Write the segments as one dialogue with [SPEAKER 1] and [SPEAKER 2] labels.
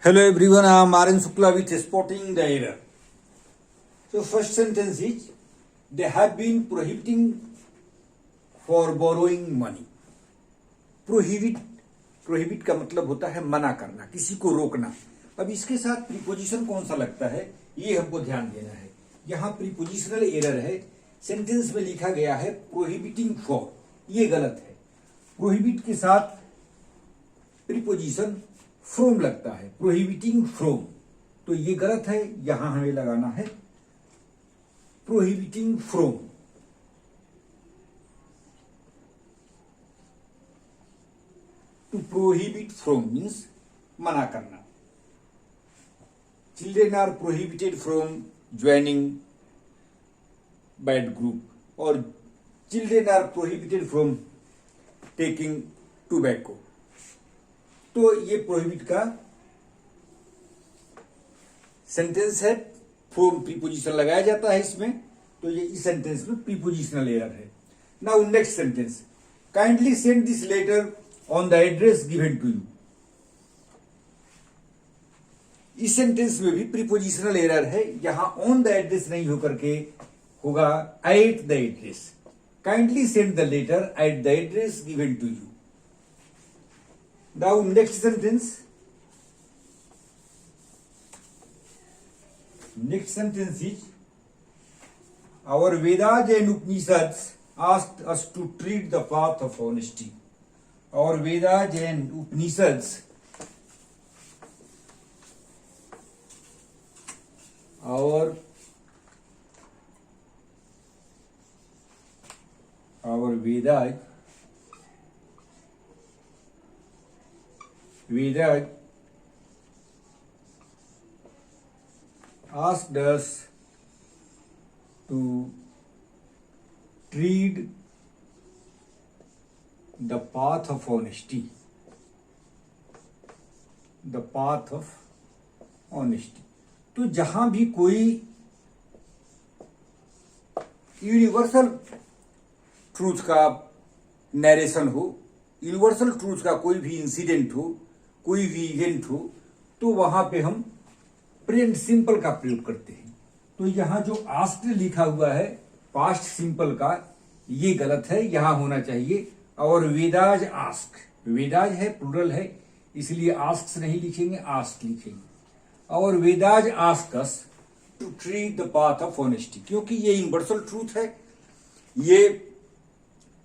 [SPEAKER 1] Hello everyone, I am Aryan Shukla with Spotting the Error. So first sentence is, they have been prohibiting for borrowing money. Prohibit का मतलब होता है मना करना, किसी को रोकना। अब इसके साथ प्रीपोजिशन कौन सा लगता है ये हमको ध्यान देना है। यहाँ प्रीपोजिशनल एरर है, सेंटेंस में लिखा गया है प्रोहिबिटिंग फॉर, ये गलत है। प्रोहिबिट के साथ प्रीपोजिशन फ्रोम लगता है, प्रोहिबिटिंग फ्रोम, तो ये गलत है। यहां हमें लगाना है prohibiting from. To prohibit from means मना करना। Children are prohibited from joining bad group, और children are prohibited from taking tobacco. तो ये प्रोहिबिट का सेंटेंस है, फ्रॉम प्रीपोजिशन लगाया जाता है इसमें, तो ये इस सेंटेंस में प्रीपोजिशनल एरर है। Now next sentence, kindly send this letter on the address given to you. इस सेंटेंस में भी प्रीपोजिशनल एरर है, यहां ऑन द एड्रेस नहीं होकर के होगा at the address. Kindly send the letter at the address given to you. Now next sentence. Next sentence is, our Vedas and Upanishads asked us to treat the path of honesty. Our Vedas and Upanishads our Vedas asked us to tread the path of honesty. The path of honesty. तो जहां भी कोई universal truth का narration हो, universal truth का कोई भी incident हो, कोई भी इवेंट हो, तो वहां पे हम प्रेजेंट सिंपल का प्रयोग करते हैं। तो यहां जो आस्क्ड लिखा हुआ है पास्ट सिंपल का, ये गलत है, यहां होना चाहिए और वेदाज आस्क। वेदाज है, प्लूरल है, इसलिए आस्क नहीं लिखेंगे, आस्क लिखेंगे। और Vedas ask us to treat the path of honesty, क्योंकि ये यूनिवर्सल ट्रूथ है, ये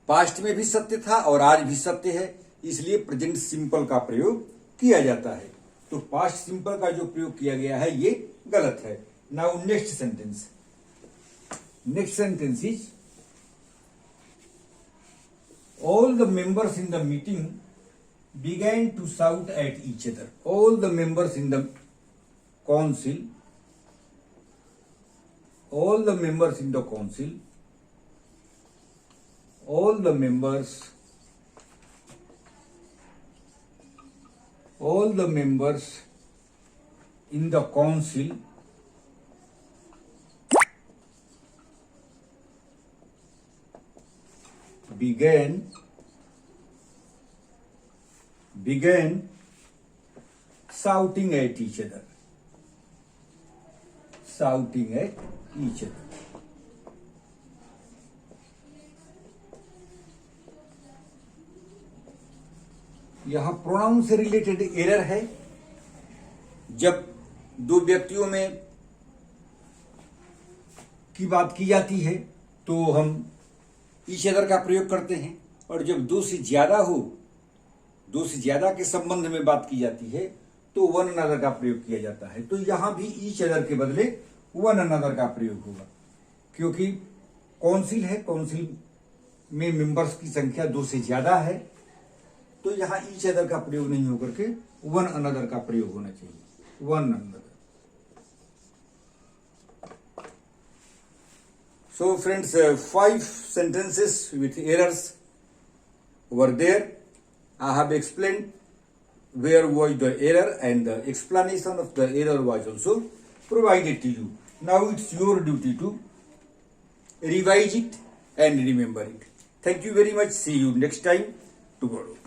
[SPEAKER 1] पास्ट में भी सत्य था और आज भी सत्य है, इसलिए प्रेजेंट सिंपल का प्रयोग किया जाता है। तो पास्ट सिंपल का जो प्रयोग किया गया है ये गलत है। Now next sentence. Next sentence is, all the members in the meeting began to shout at each other. All the members in the council, all the members in the council, all the members in the council began shouting at each other. Shouting at each other. यहां pronoun से related error है। जब दो व्यक्तियों में की बात की जाती है तो हम ईच अदर का प्रयोग करते हैं, और जब दो से ज्यादा हो, दो से ज्यादा के संबंध में बात की जाती है तो वन अनदर का प्रयोग किया जाता है। तो यहां भी ईच अदर के बदले वन अनदर का प्रयोग होगा, क्योंकि काउंसिल है, काउंसिल में मेंबर्स की संख्या दो से ज्यादा है, तो यहां ईच अदर का प्रयोग नहीं होकर के वन अनदर का प्रयोग होना चाहिए, one another. So friends, 5 sentences with errors were there. I have explained where was the error, and the explanation of the error was also provided to you. Now it's your duty to revise it and remember it. Thank you very much. See you next time tomorrow.